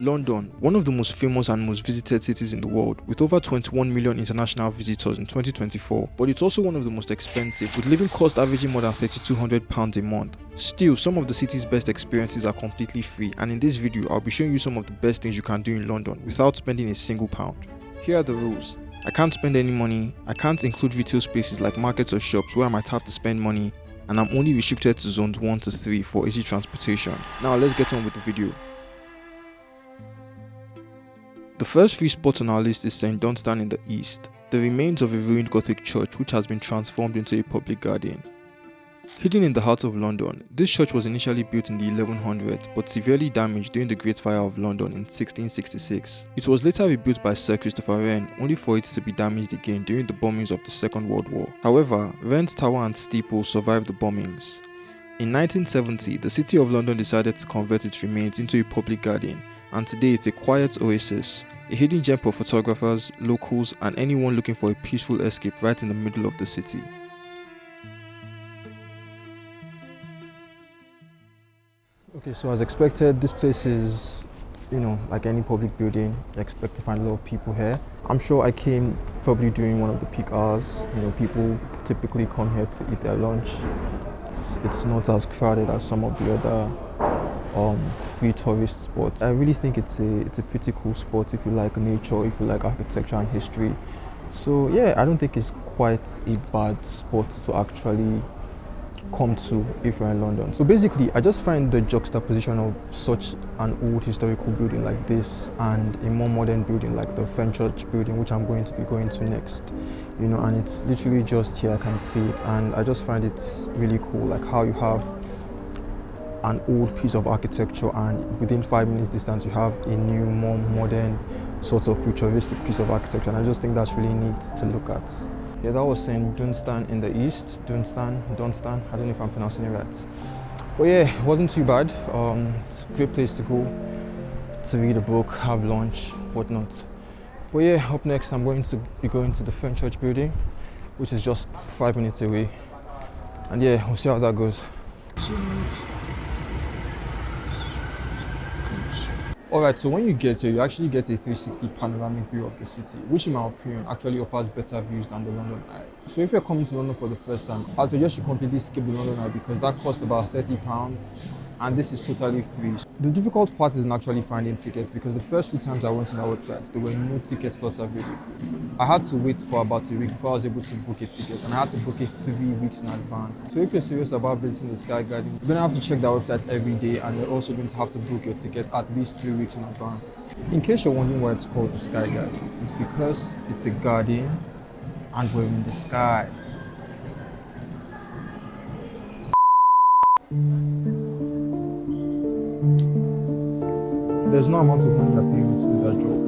London, one of the most famous and most visited cities in the world, with over 21 million international visitors in 2024, but it's also one of the most expensive, with living costs averaging more than £3,200 a month. Still, some of the city's best experiences are completely free, and in this video, I'll be showing you some of the best things you can do in London without spending a single pound. Here are the rules. I can't spend any money, I can't include retail spaces like markets or shops where I might have to spend money, and I'm only restricted to zones 1 to 3 for easy transportation. Now let's get on with the video. The first free spot on our list is St. Dunstan in the east, the remains of a ruined Gothic church which has been transformed into a public garden. Hidden in the heart of London, this church was initially built in the 1100s but severely damaged during the Great Fire of London in 1666. It was later rebuilt by Sir Christopher Wren, only for it to be damaged again during the bombings of the Second World War. However, Wren's tower and steeple survived the bombings. In 1970, the City of London decided to convert its remains into a public garden, and today it's a quiet oasis, a hidden gem for photographers, locals, and anyone looking for a peaceful escape right in the middle of the city. Okay, so as expected, this place is, like any public building, you expect to find a lot of people here. I'm sure I came probably during one of the peak hours. People typically come here to eat their lunch. It's not as crowded as some of the other free tourist spots. I really think it's a pretty cool spot if you like nature, if you like architecture and history. So yeah, I don't think it's quite a bad spot to actually come to if you're in London. So basically, I just find the juxtaposition of such an old historical building like this and a more modern building like the Fenchurch building, which I'm going to be going to next, and it's literally just here, I can see it, and I just find it really cool, like how you have an old piece of architecture and within 5 minutes distance you have a new, more modern, sort of futuristic piece of architecture, and I just think that's really neat to look at. Yeah, that was St. Dunstan in the east. Dunstan, I don't know if I'm pronouncing it right. But yeah, it wasn't too bad. It's a great place to go to read a book, have lunch, whatnot. But yeah, up next I'm going to be going to the Fenchurch building, which is just 5 minutes away. And yeah, we'll see how that goes. Alright, so when you get here, you actually get a 360 panoramic view of the city, which in my opinion actually offers better views than the London Eye. So if you're coming to London for the first time, I'd suggest you completely skip the London Eye because that costs about £30 and this is totally free. The difficult part is actually finding tickets because the first few times I went to their website, there were no ticket slots available. I had to wait for about a week before I was able to book a ticket, and I had to book it 3 weeks in advance. So if you're serious about visiting the Sky Garden, you're going to have to check their website every day, and you're also going to have to book your ticket at least 3 weeks in advance. In case you're wondering why it's called the Sky Garden, it's because it's a garden and we're in the sky. There's no amount of money that pay me to do that job.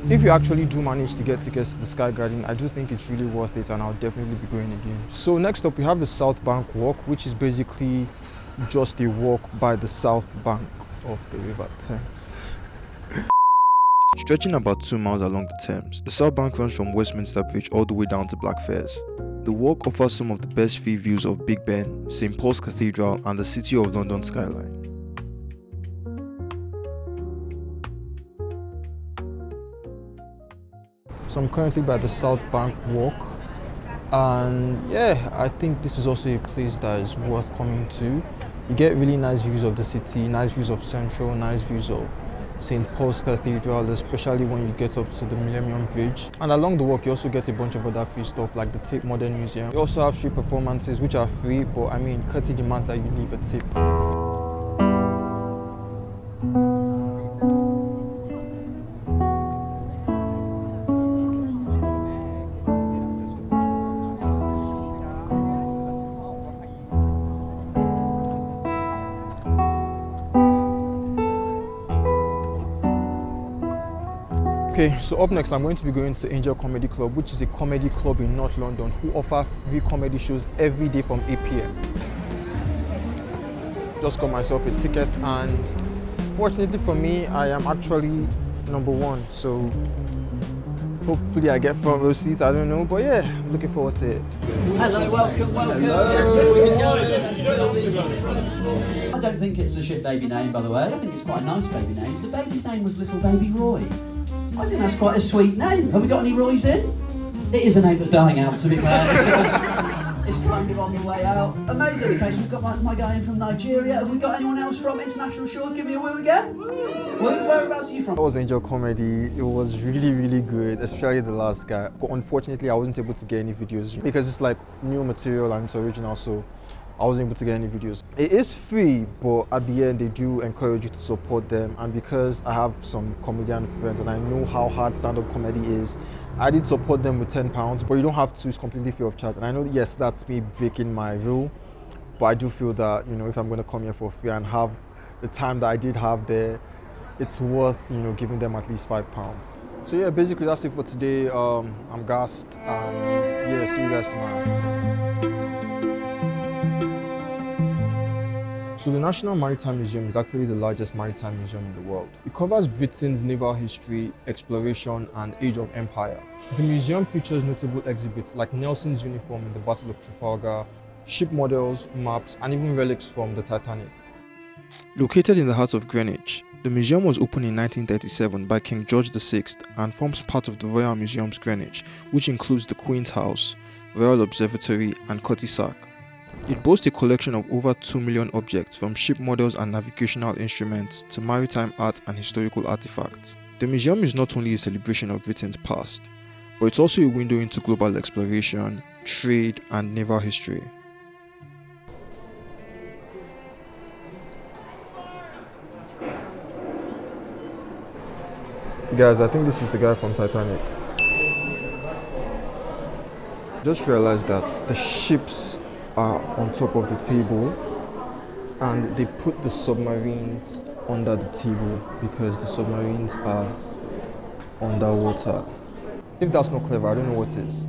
If you actually do manage to get tickets to the Sky Garden, I do think it's really worth it and I'll definitely be going again. So next up we have the Southbank walk, which is basically just a walk by the south bank of the River Thames. Stretching about 2 miles along the Thames, the Southbank runs from Westminster Bridge all the way down to Blackfriars. The walk offers some of the best free views of Big Ben, St. Paul's Cathedral and the City of London skyline. So I'm currently by the Southbank walk, and yeah, I think this is also a place that is worth coming to. You get really nice views of the city, nice views of Central, nice views of St. Paul's Cathedral, especially when you get up to the Millennium Bridge. And along the walk you also get a bunch of other free stuff like the Tate Modern Museum. You also have street performances which are free, but I mean, courtesy demands that you leave a tip. Okay, so up next I'm going to be going to Angel Comedy Club, which is a comedy club in North London who offer free comedy shows every day from 8 p.m. Just got myself a ticket, and fortunately for me, I am actually number 1, so hopefully I get front row seats, I don't know, but yeah, looking forward to it. Hello, welcome. Hello. I don't think it's a shit baby name, by the way. I think it's quite a nice baby name. The baby's name was Little Baby Roy. I think that's quite a sweet name. Have we got any Roys in? It is a name that's dying out, to be fair. It's kind of on the way out. Amazing. Okay, so we've got my guy in from Nigeria. Have we got anyone else from international shores? Give me a woo again. Whereabouts are you from? That was Angel Comedy. It was really, really good, especially the last guy. But unfortunately, I wasn't able to get any videos because it's like new material and it's original, so I wasn't able to get any videos. It is free, but at the end, they do encourage you to support them. And because I have some comedian friends and I know how hard stand-up comedy is, I did support them with £10, but you don't have to, it's completely free of charge. And I know, yes, that's me breaking my rule, but I do feel that, you know, if I'm gonna come here for free and have the time that I did have there, it's worth, you know, giving them at least £5. So yeah, basically that's it for today. I'm gassed, and yeah, see you guys tomorrow. So the National Maritime Museum is actually the largest maritime museum in the world. It covers Britain's naval history, exploration, and age of empire. The museum features notable exhibits like Nelson's uniform in the Battle of Trafalgar, ship models, maps, and even relics from the Titanic. Located in the heart of Greenwich, the museum was opened in 1937 by King George VI and forms part of the Royal Museums Greenwich, which includes the Queen's House, Royal Observatory, and Cutty-Sark. It boasts a collection of over 2 million objects, from ship models and navigational instruments to maritime art and historical artifacts. The museum is not only a celebration of Britain's past, but it's also a window into global exploration, trade, and naval history. Guys, I think this is the guy from Titanic. Just realized that the ships are on top of the table and they put the submarines under the table because the submarines are underwater. If that's not clever, I don't know what is.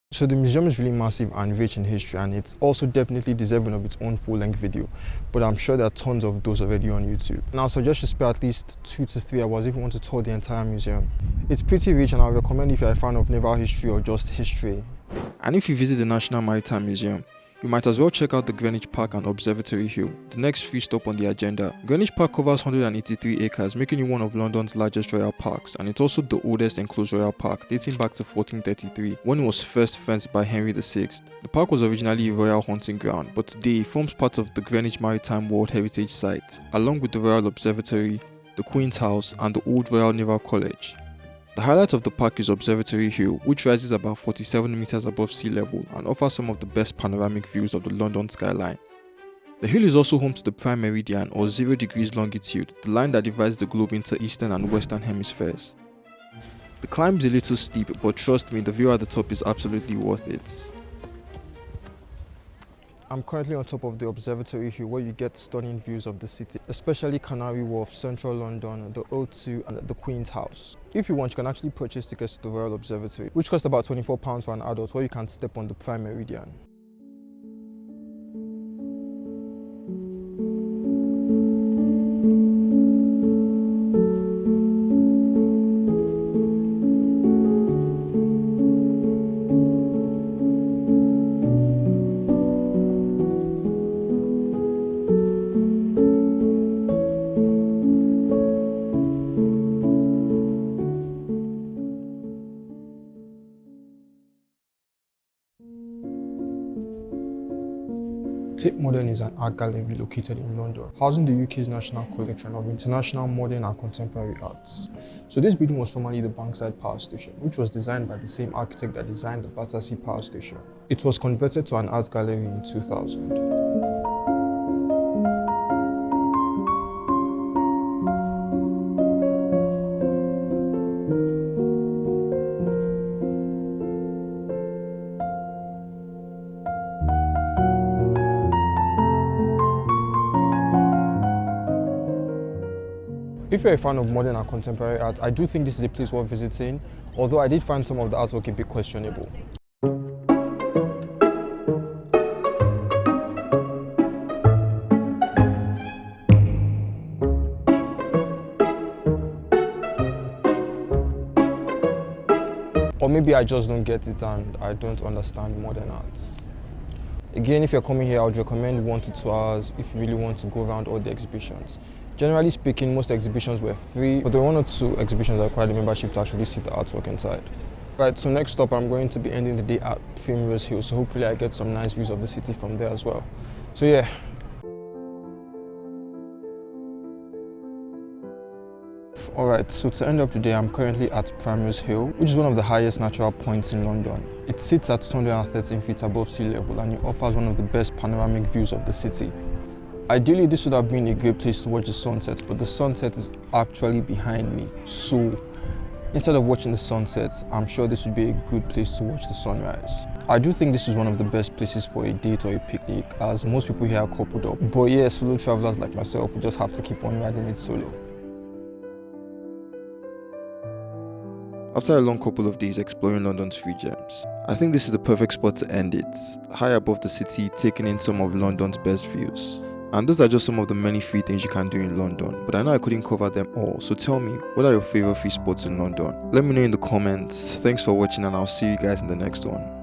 So the museum is really massive and rich in history, and it's also definitely deserving of its own full-length video, but I'm sure there are tons of those already on YouTube. And I'll suggest you spare at least 2 to 3 hours if you want to tour the entire museum. It's pretty rich, and I recommend if you're a fan of naval history or just history. And if you visit the National Maritime Museum, you might as well check out the Greenwich Park and Observatory Hill, the next free stop on the agenda. Greenwich Park covers 183 acres, making it one of London's largest royal parks, and it's also the oldest enclosed royal park, dating back to 1433, when it was first fenced by Henry VI. The park was originally a royal hunting ground, but today it forms part of the Greenwich Maritime World Heritage Site, along with the Royal Observatory, the Queen's House, and the Old Royal Naval College. The highlight of the park is Observatory Hill, which rises about 47 meters above sea level and offers some of the best panoramic views of the London skyline. The hill is also home to the Prime Meridian, or 0 degrees longitude, the line that divides the globe into eastern and western hemispheres. The climb is a little steep, but trust me, the view at the top is absolutely worth it. I'm currently on top of the Observatory Hill, where you get stunning views of the city, especially Canary Wharf, central London, the O2 and the Queen's House. If you want, you can actually purchase tickets to the Royal Observatory, which cost about £24 for an adult, where you can step on the Prime Meridian. Tate Modern is an art gallery located in London, housing the UK's national collection of international modern and contemporary arts. So this building was formerly the Bankside Power Station, which was designed by the same architect that designed the Battersea Power Station. It was converted to an art gallery in 2000. If you're a fan of modern and contemporary art, I do think this is a place worth visiting, although I did find some of the artwork a bit questionable. Or maybe I just don't get it and I don't understand modern art. Again, if you're coming here, I would recommend 1 to 2 hours if you really want to go around all the exhibitions. Generally speaking, most exhibitions were free, but there were 1 or 2 exhibitions that required a membership to actually see the artwork inside. Right, so next up, I'm going to be ending the day at Primrose Hill, so hopefully I get some nice views of the city from there as well. So yeah. Alright, so to end up the day, I'm currently at Primrose Hill, which is one of the highest natural points in London. It sits at 213 feet above sea level and it offers one of the best panoramic views of the city. Ideally, this would have been a great place to watch the sunset, but the sunset is actually behind me. So instead of watching the sunset, I'm sure this would be a good place to watch the sunrise. I do think this is one of the best places for a date or a picnic, as most people here are coupled up. But yeah, solo travelers like myself will just have to keep on riding it solo. After a long couple of days exploring London's free gems, I think this is the perfect spot to end it, high above the city, taking in some of London's best views. And those are just some of the many free things you can do in London, but I know I couldn't cover them all, so tell me, what are your favorite free spots in London? Let me know in the comments. Thanks for watching and I'll see you guys in the next one.